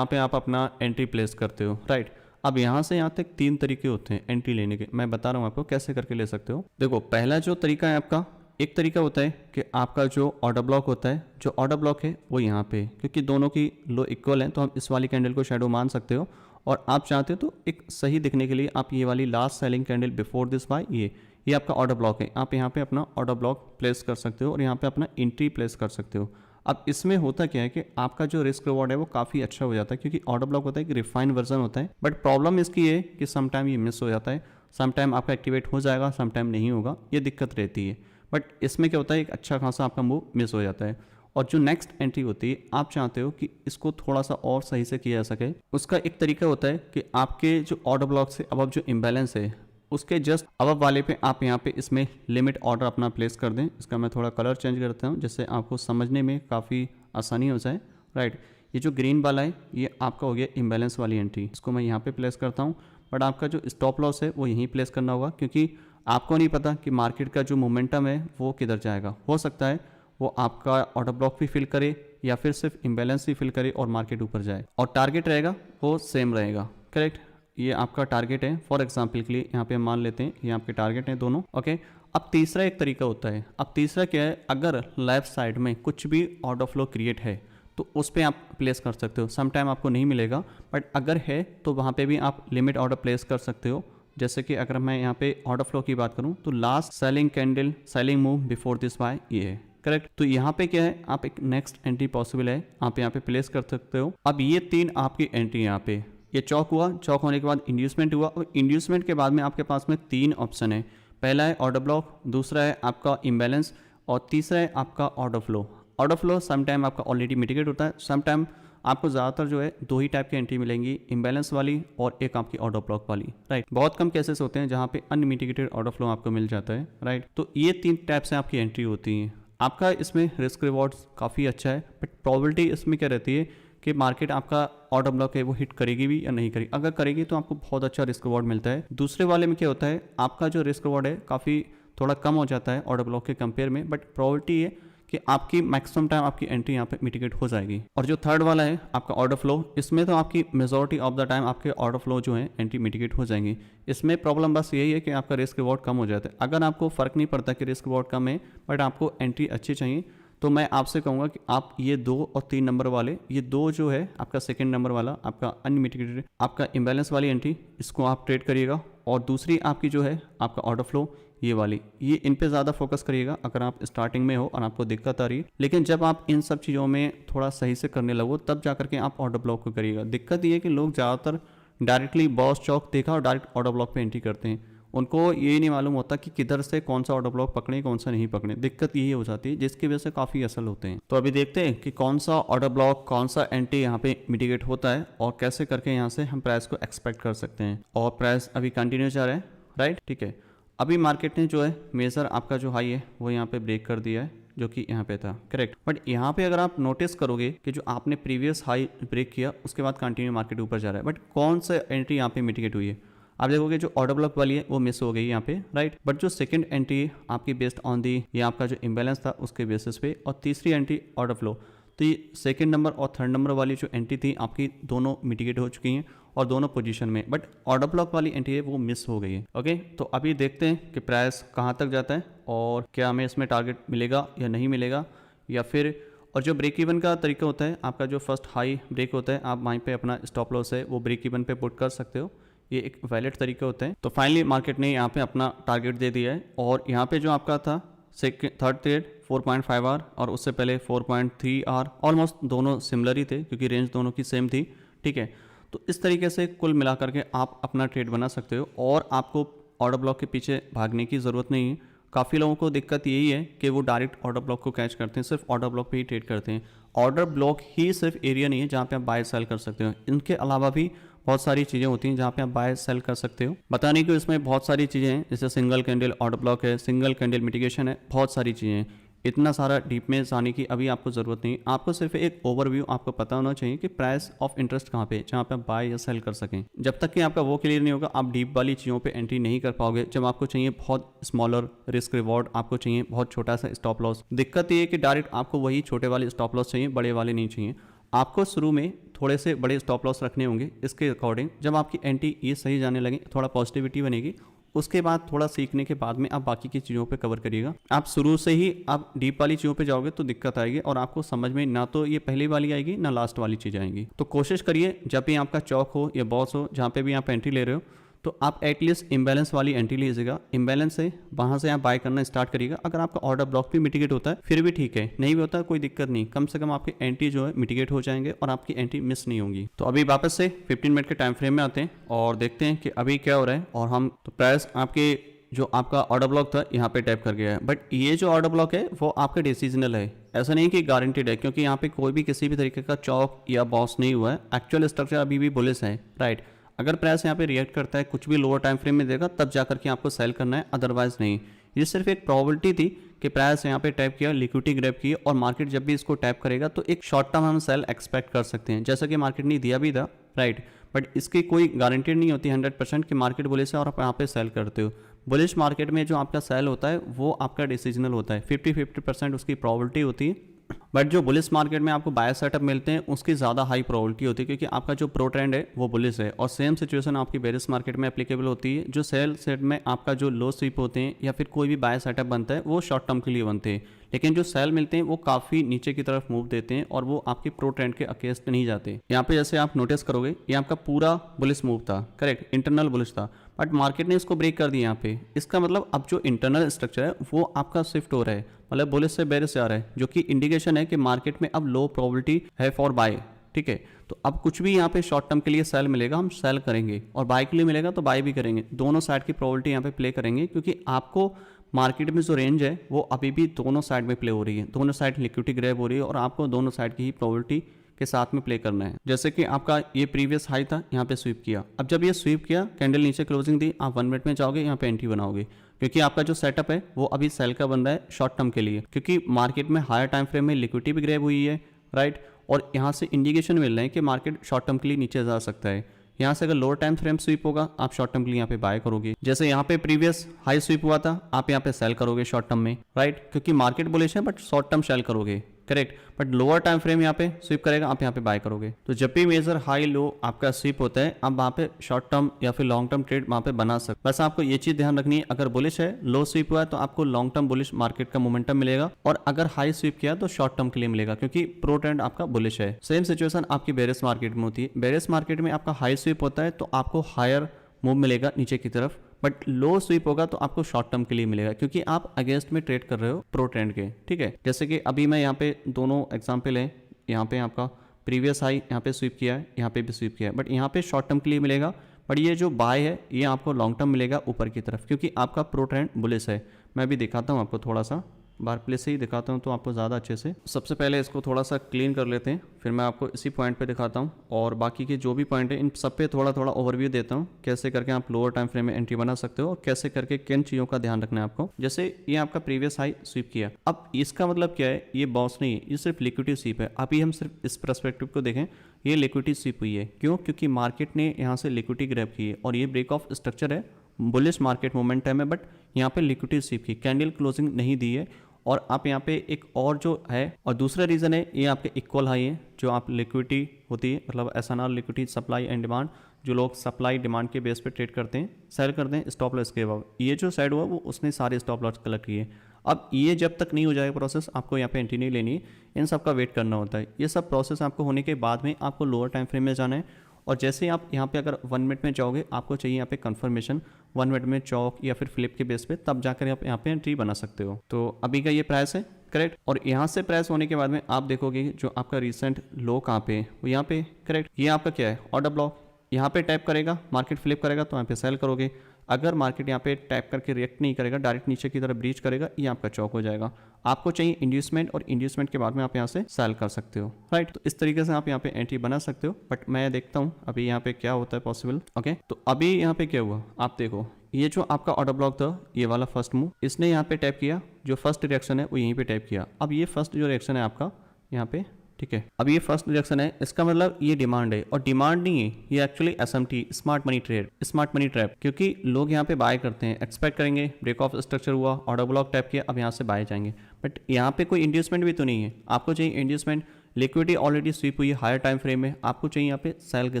पे आप अपना एंट्री प्लेस करते हो, राइट। अब यहाँ से यहाँ तक 3 तरीके होते हैं एंट्री लेने के, मैं बता रहा हूँ आपको कैसे करके ले सकते हो। देखो पहला जो तरीका है आपका, एक तरीका होता है कि आपका जो ऑर्डर ब्लॉक होता है, जो ऑर्डर ब्लॉक है वो यहाँ पे, क्योंकि दोनों की लो इक्वल है तो हम इस वाली कैंडल को शेडो मान सकते हो। और आप चाहते हो तो एक सही दिखने के लिए आप ये वाली last selling candle before this by ये आपका ऑर्डर ब्लॉक है, आप यहाँ पे अपना ऑर्डर ब्लॉक प्लेस कर सकते हो और यहाँ पे अपना एंट्री प्लेस कर सकते हो। अब इसमें होता क्या है कि आपका जो रिस्क रिवॉर्ड है वो काफ़ी अच्छा हो जाता है, क्योंकि ऑर्डर ब्लॉक होता है कि रिफाइंड वर्जन होता है। बट प्रॉब्लम इसकी है कि समटाइम ये मिस हो जाता है, समटाइम आपका एक्टिवेट हो जाएगा, समटाइम नहीं होगा, ये दिक्कत रहती है। बट इसमें क्या होता है, एक अच्छा खासा आपका मूव मिस हो जाता है। और जो नेक्स्ट एंट्री होती है, आप चाहते हो कि इसको थोड़ा सा और सही से किया जा सके, उसका एक तरीका होता है कि आपके जो ऑर्डर ब्लॉक से अब जो इम्बैलेंस है उसके जस्ट अब वाले पे आप यहाँ पे इसमें लिमिट ऑर्डर अपना प्लेस कर दें। इसका मैं थोड़ा कलर चेंज करता हूँ जिससे आपको समझने में काफ़ी आसानी हो जाए, राइट। ये जो ग्रीन वाला है ये आपका हो गया इम्बैलेंस वाली एंट्री, इसको मैं यहाँ पे प्लेस करता हूँ। बट आपका जो स्टॉप लॉस है वो यहीं प्लेस करना होगा, क्योंकि आपको नहीं पता कि मार्केट का जो मोमेंटम है वो किधर जाएगा। हो सकता है वो आपका ऑर्डर ब्लॉक भी फिल करे या फिर सिर्फ इम्बैलेंस ही फिल करे और मार्केट ऊपर जाए, और टारगेट रहेगा वो सेम रहेगा, करेक्ट। ये आपका टारगेट है, फॉर एग्जांपल के लिए यहाँ पे हम मान लेते हैं ये आपके टारगेट हैं दोनों, ओके। अब तीसरा एक तरीका होता है, अब तीसरा क्या है, अगर लेफ्ट साइड में कुछ भी ऑर्डर फ्लो क्रिएट है तो उस पर आप प्लेस कर सकते हो। समटाइम आपको नहीं मिलेगा, बट अगर है तो वहाँ पे भी आप लिमिट ऑर्डर प्लेस कर सकते हो। जैसे कि अगर मैं यहाँ पे ऑर्डर फ्लो की बात करूँ तो last selling candle selling move before this by ये है, करेक्ट। तो यहाँ पे क्या है, आप एक नेक्स्ट एंट्री पॉसिबल है, आप यहाँ पे प्लेस कर सकते हो। अब ये 3 आपकी एंट्री, यहाँ पे ये चौक हुआ, चौक होने के बाद इंड्यूसमेंट हुआ, और इंड्यूसमेंट के बाद में आपके पास में 3 ऑप्शन है। पहला है ऑर्डर ब्लॉक, दूसरा है आपका इम्बैलेंस, और तीसरा है आपका order flow. Order flow sometime आपका ऑलरेडी मिटिगेट होता है, समटाइम आपको ज़्यादातर जो है 2 ही टाइप की एंट्री मिलेंगी, इम्बैलेंस वाली और एक आपकी ऑर्डर ब्लॉक वाली, राइट। बहुत कम केसेस होते हैं जहाँ पे अनमिटिगेटेड ऑर्डर फ्लो आपको मिल जाता है, राइट। तो ये 3 टाइप से आपकी एंट्री होती है। आपका इसमें रिस्क रिवॉर्ड काफ़ी अच्छा है, बट प्रॉबिलिटी इसमें क्या रहती है कि मार्केट आपका ऑर्डर ब्लॉक है वो हिट करेगी भी या नहीं करेगी। अगर करेगी तो आपको बहुत अच्छा रिस्क रिवॉर्ड मिलता है। दूसरे वाले में क्या होता है, आपका जो रिस्क रिवॉर्ड है काफ़ी थोड़ा कम हो जाता है ऑर्डर ब्लॉक के कंपेयर में, बट प्रॉबिलिटी है कि आपकी मैक्सिमम टाइम आपकी एंट्री यहाँ पे मिटिगेट हो जाएगी। और जो थर्ड वाला है आपका ऑर्डर फ्लो, इसमें तो आपकी मेजॉरिटी ऑफ द टाइम आपके ऑर्डर फ्लो जो है एंट्री मिटिगेट हो जाएंगी। इसमें प्रॉब्लम बस यही है कि आपका रिस्क रिवॉर्ड कम हो जाता है। अगर आपको फ़र्क नहीं पड़ता कि रिस्क रिवॉर्ड कम है बट आपको एंट्री अच्छी चाहिए, तो मैं आपसे कहूँगा कि आप ये 2 और 3 नंबर वाले, ये 2 जो है आपका सेकंड नंबर वाला आपका अनमिटिगेटेड आपका इम्बैलेंस वाली एंट्री, इसको आप ट्रेड करिएगा। और दूसरी आपकी जो है आपका ऑर्डर फ्लो ये वाली, ये इन पे ज़्यादा फोकस करिएगा अगर आप स्टार्टिंग में हो और आपको दिक्कत आ रही है। लेकिन जब आप इन सब चीज़ों में थोड़ा सही से करने लगो तब जा करके आप ऑर्डर ब्लॉक को करिएगा। दिक्कत ये है कि लोग ज़्यादातर डायरेक्टली बॉस चौक देखा और डायरेक्ट ऑर्डर ब्लॉक पे एंट्री करते हैं, उनको ये नहीं मालूम होता कि किधर से कौन सा ऑर्डर ब्लॉक पकड़े कौन सा नहीं पकड़े। दिक्कत यही हो जाती है जिसकी वजह से काफ़ी असल होते हैं। तो अभी देखते हैं कि कौन सा ऑर्डर ब्लॉक कौन सा एंट्री यहाँ पे मिटिगेट होता है और कैसे करके यहाँ से हम प्राइस को एक्सपेक्ट कर सकते हैं। और प्राइस अभी कंटिन्यू जा रहा है, राइट, ठीक है। अभी मार्केट ने जो है मेजर आपका जो हाई है वो यहाँ पे ब्रेक कर दिया है, जो कि यहाँ पे था, करेक्ट। बट यहाँ पे अगर आप नोटिस करोगे कि जो आपने प्रीवियस हाई ब्रेक किया उसके बाद कंटिन्यू मार्केट ऊपर जा रहा है, बट कौन सा एंट्री यहाँ पे मिटिगेट हुई है, आप देखोगे जो ऑर्डर ब्लॉक वाली है वो मिस हो गई यहाँ पे, राइट। बट जो सेकंड एंट्री आपकी बेस्ड ऑन दी ये आपका जो इम्बैलेंस था उसके बेसिस पे, और तीसरी एंट्री ऑर्डर फ्लो, तो ये सेकंड नंबर और थर्ड नंबर वाली जो एंट्री थी आपकी दोनों मिटिगेट हो चुकी हैं और दोनों पोजीशन में, बट ऑर्डर ब्लॉक वाली एंट्री है वो मिस हो गई है, ओके। तो अभी देखते हैं कि प्राइस कहाँ तक जाता है और क्या हमें इसमें टारगेट मिलेगा या नहीं मिलेगा, या फिर और जो ब्रेक इवन का तरीका होता है, आपका जो फर्स्ट हाई ब्रेक होता है आप वहीं पे अपना स्टॉप लॉस है वो ब्रेक इवन पे पुट कर सकते हो, ये एक वैलिड तरीका होता है। तो फाइनली मार्केट ने यहाँ पे अपना टारगेट दे दिया है, और यहाँ पे जो आपका था थर्ड ट्रेड 4.5 आवर और उससे पहले 4.3 आवर, ऑलमोस्ट दोनों सिमिलर ही थे क्योंकि रेंज दोनों की सेम थी, ठीक है। तो इस तरीके से कुल मिला करके आप अपना ट्रेड बना सकते हो और आपको ऑर्डर ब्लॉक के पीछे भागने की ज़रूरत नहीं है। काफ़ी लोगों को दिक्कत यही है कि वो डायरेक्ट ऑर्डर ब्लॉक को कैच करते हैं, सिर्फ ऑर्डर ब्लॉक पे ही ट्रेड करते हैं। ऑर्डर ब्लॉक ही सिर्फ एरिया नहीं है जहाँ पे आप बाय सेल कर सकते हो, इनके अलावा भी बहुत सारी चीज़ें होती हैं जहाँ पे आप बाय सेल कर सकते हो। बताने को इसमें बहुत सारी चीज़ें हैं, जैसे सिंगल कैंडल ऑर्डर ब्लॉक है, सिंगल कैंडल मिटिगेशन है, बहुत सारी चीज़ें हैं। इतना सारा डीप में जाने की अभी आपको ज़रूरत नहीं, आपको सिर्फ एक ओवरव्यू आपको पता होना चाहिए कि प्राइस ऑफ इंटरेस्ट कहाँ पे, जहाँ पे आप बाय या सेल कर सकें। जब तक कि आपका वो क्लियर नहीं होगा आप डीप वाली चीज़ों पे एंट्री नहीं कर पाओगे। जब आपको चाहिए बहुत स्मॉलर रिस्क रिवॉर्ड, आपको चाहिए बहुत छोटा सा स्टॉप लॉस। दिक्कत ये है कि डायरेक्ट आपको वही छोटे वाले स्टॉप लॉस चाहिए, बड़े वाले नहीं चाहिए। आपको शुरू में थोड़े से बड़े स्टॉप लॉस रखने होंगे इसके अकॉर्डिंग। जब आपकी एंट्री ये सही जाने लगे, थोड़ा पॉजिटिविटी बनेगी, उसके बाद थोड़ा सीखने के बाद में आप बाकी की चीज़ों पे कवर करिएगा। आप शुरू से ही आप डीप वाली चीज़ों पे जाओगे तो दिक्कत आएगी और आपको समझ में ना तो ये पहली वाली आएगी ना लास्ट वाली चीज़ आएगी। तो कोशिश करिए जब भी आपका चौक हो या बॉस हो, जहाँ पे भी आप एंट्री ले रहे हो, तो आप एटलीस्ट इम्बैलेंस वाली एंट्री लीजिएगा। इम्बैलेंस से वहाँ से आप बाय करना स्टार्ट करिएगा। अगर आपका ऑर्डर ब्लॉक भी मिटिगेट होता है फिर भी ठीक है, नहीं भी होता है कोई दिक्कत नहीं, कम से कम आपकी एंट्री जो है मिटिगेट हो जाएंगे और आपकी एंट्री मिस नहीं होगी। तो अभी वापस से 15 मिनट के टाइम फ्रेम में आते हैं और देखते हैं कि अभी क्या हो रहा है। और हम तो प्राइस आपके जो आपका ऑर्डर ब्लॉक था यहाँ पे टैप कर गया है, बट ये जो ऑर्डर ब्लॉक है वो आपका डिसीजनल है, ऐसा नहीं कि गारंटेड है, क्योंकि यहाँ पे कोई भी किसी भी तरीके का चौक या बॉस नहीं हुआ है। एक्चुअल स्ट्रक्चर अभी भी बुलिश है, राइट। अगर प्राइस यहाँ पे रिएक्ट करता है, कुछ भी लोअर टाइम फ्रेम में देगा, तब जाकर के आपको सेल करना है, अदरवाइज नहीं। ये सिर्फ एक प्रोबेबिलिटी थी कि प्राइस यहाँ पे टैप किया, लिक्विडिटी ग्रैब की, और मार्केट जब भी इसको टैप करेगा तो एक शॉर्ट टर्म हम सेल एक्सपेक्ट कर सकते हैं, जैसा कि मार्केट ने दिया भी था, राइट। बट इसकी कोई गारंटी नहीं होती 100% कि मार्केट बुलिश है और आप यहाँ पे सेल करते हो। बुलिश मार्केट में जो आपका सेल होता है वो आपका डिसीजनल होता है, 50-50% उसकी प्रोबेबिलिटी होती है। बट जो बुलिश मार्केट में आपको बाय सेटअप मिलते हैं उसकी ज़्यादा हाई प्रोबेबिलिटी होती है, क्योंकि आपका जो प्रो ट्रेंड है वो बुलिश है। और सेम सिचुएशन आपकी बेरिश मार्केट में एप्लीकेबल होती है। जो सेल सेट में आपका जो लो स्वीप होते हैं या फिर कोई भी बाय सेटअप बनता है वो शॉर्ट टर्म के लिए बनते हैं, लेकिन जो सेल मिलते हैं वो काफ़ी नीचे की तरफ मूव देते हैं और वो आपकी प्रो ट्रेंड के अगेंस्ट नहीं जाते। यहाँ पे जैसे आप नोटिस करोगे ये आपका पूरा बुलिश मूव था, करेक्ट, इंटरनल बुलिश था, बट मार्केट ने इसको ब्रेक कर दिया यहाँ पे। इसका मतलब अब जो इंटरनल स्ट्रक्चर है वो आपका शिफ्ट हो रहा है, मतलब बुलिश से बेरिश से आ रहा है, जो कि इंडिकेशन है कि मार्केट में अब लो प्रोबेबिलिटी है फॉर बाय, ठीक है। तो अब कुछ भी यहाँ पे शॉर्ट टर्म के लिए सेल मिलेगा हम सेल करेंगे, और बाय के लिए मिलेगा तो बाय भी करेंगे। दोनों साइड की प्रोबेबिलिटी यहाँ पे प्ले करेंगे, क्योंकि आपको मार्केट में जो रेंज है वो अभी भी दोनों साइड में प्ले हो रही है, दोनों साइड लिक्विडिटी ग्रैब हो रही है, और आपको दोनों साइड की ही प्रोबेबिलिटी के साथ में प्ले करना है। जैसे कि आपका ये प्रीवियस हाई था, यहाँ पे स्वीप किया, अब जब ये स्वीप किया, कैंडल नीचे क्लोजिंग दी, आप 1 मिनट में जाओगे, यहाँ पे एंट्री बनाओगे, क्योंकि आपका जो सेटअप है वो अभी सेल का बन रहा है शॉर्ट टर्म के लिए, क्योंकि मार्केट में हायर टाइम फ्रेम में लिक्विडिटी भी ग्रैब हुई है, राइट। और यहाँ से इंडिकेशन मिल रहे हैं कि मार्केट शॉर्ट टर्म के लिए नीचे जा सकता है। यहाँ से अगर लोअर टाइम फ्रेम स्वीप होगा आप शॉर्ट टर्म के लिए यहाँ पे बाय करोगे। जैसे यहाँ पे प्रीवियस हाई स्वीप हुआ था, आप यहाँ पे सेल करोगे शॉर्ट टर्म में, राइट, क्योंकि मार्केट बुलिश है बट शॉर्ट टर्म सेल करोगे, correct. But lower time frame यहाँ पे स्वीप करेगा, आप यहाँ पे बाय करोगे। तो जब भी मेजर हाई लो आपका स्वीप होता है, आप वहाँ पे शॉर्ट टर्म या फिर लॉन्ग टर्म ट्रेड वहाँ पे बना सकते। बस आपको ये चीज ध्यान रखनी है, अगर बुलिश है, लो स्वीप हुआ है, तो आपको लॉन्ग टर्म बुलिश मार्केट का मोमेंटम मिलेगा, और अगर हाई स्वीप किया तो शॉर्ट टर्म के लिए मिलेगा, क्योंकि प्रो ट्रेंड आपका बुलिश है। सेम सिचुएशन आपकी बेरिश मार्केट में होती है। बेरिश मार्केट में आपका हाई स्वीप होता है तो आपको हायर मूव मिलेगा नीचे की तरफ, बट लो स्वीप होगा तो आपको शॉर्ट टर्म के लिए मिलेगा, क्योंकि आप अगेंस्ट में ट्रेड कर रहे हो प्रो ट्रेंड के, ठीक है। जैसे कि अभी मैं यहाँ पे दोनों एग्जांपल है, यहाँ पे आपका प्रीवियस हाई यहाँ पे स्वीप किया है, यहाँ पे भी स्वीप किया है, बट यहाँ पे शॉर्ट टर्म के लिए मिलेगा, बट ये जो बाय है ये आपको लॉन्ग टर्म मिलेगा ऊपर की तरफ, क्योंकि आपका प्रो ट्रेंड बुलिश है। मैं भी दिखाता हूँ आपको, थोड़ा सा बार प्लेस से ही दिखाता हूँ तो आपको ज़्यादा अच्छे से। सबसे पहले इसको थोड़ा सा क्लीन कर लेते हैं, फिर मैं आपको इसी पॉइंट पे दिखाता हूँ, और बाकी के जो भी पॉइंट है इन सब पे थोड़ा थोड़ा ओवरव्यू देता हूँ, कैसे करके आप लोअर टाइम फ्रेम में एंट्री बना सकते हो और कैसे करके किन चीज़ों का ध्यान रखना है आपको। जैसे ये आपका प्रीवियस हाई स्वीप किया, अब इसका मतलब क्या है, ये बॉस नहीं है, ये सिर्फ लिक्विडिटी स्वीप है। अभी हम सिर्फ इस पर्सपेक्टिव को देखें, ये लिक्विडिटी स्वीप हुई है, क्यों? क्योंकि मार्केट ने यहाँ से लिक्विडिटी ग्रैब की है, और ये ब्रेक ऑफ स्ट्रक्चर है, बुलिश मार्केट मोमेंटम है, बट यहाँ पे लिक्विडिटी स्वीप की, कैंडल क्लोजिंग नहीं दी है। और आप यहाँ पे एक और जो है, और दूसरा रीज़न है, ये आपके इक्वल हाई है, जो आप लिक्विडिटी होती है, मतलब SNR liquidity supply and demand, जो लोग सप्लाई डिमांड के बेस पे ट्रेड करते हैं, सेल करते हैं स्टॉप लॉस के अबव, ये जो साइड हुआ वो उसने सारे स्टॉप लॉस कलेक्ट किए। अब ये जब तक नहीं हो जाएगा प्रोसेस, आपको यहाँ पे एंट्री नहीं लेनी है, इन सब का वेट करना होता है। ये सब प्रोसेस आपको होने के बाद में आपको लोअर टाइम फ्रेम में जाना है, और जैसे ही आप यहाँ पे अगर 1 मिनट में जाओगे, आपको चाहिए यहाँ पे कंफर्मेशन 1 मिनट में चौक या फिर फ्लिप के बेस पे, तब जाकर आप यहाँ पे एंट्री बना सकते हो। तो अभी का ये प्राइस है, करेक्ट, और यहाँ से प्राइस होने के बाद में आप देखोगे जो आपका रिसेंट लो कहाँ पे, वो यहाँ पे, करेक्ट। ये आपका क्या है, ऑर्डर ब्लॉक, यहाँ पे टैप करेगा, मार्केट फ्लिप करेगा तो यहाँ पे सेल करोगे। अगर मार्केट यहाँ पे टैप करके रिएक्ट नहीं करेगा, डायरेक्ट नीचे की तरफ ब्रीच करेगा, ये आपका चौक हो जाएगा। आपको चाहिए इंड्यूसमेंट, और इंड्यूसमेंट के बाद में आप यहाँ से सेल कर सकते हो, राइट। तो इस तरीके से आप यहाँ पे एंट्री बना सकते हो, बट मैं देखता हूँ अभी यहाँ पे क्या होता है पॉसिबल। ओके, तो अभी यहाँ पे क्या हुआ, आप देखो, ये जो आपका ऑर्डर ब्लॉक था, ये वाला फर्स्ट मूव, इसने यहाँ पे टैप किया, जो फर्स्ट रिएक्शन है वो यहीं पे टाइप किया। अब ये फर्स्ट जो रिएक्शन है आपका यहाँ पे, ठीक है, अब ये फर्स्ट रिएक्शन है, इसका मतलब ये डिमांड है, और डिमांड नहीं है ये actually SMT, smart money trade, smart money trap, क्योंकि लोग यहाँ पे बाय करते हैं, एक्सपेक्ट करेंगे, ब्रेक ऑफ स्ट्रक्चर हुआ, ऑर्डर ब्लॉक टैप किया, अब यहाँ से बाय जाएंगे, बट यहाँ पे कोई इंड्यूसमेंट भी तो नहीं है। आपको चाहिए इंड्यूसमेंट, लिक्विडिटी ऑलरेडी स्वीप हुई है हायर टाइम फ्रेम में, आपको चाहिए यहाँ पे सेल के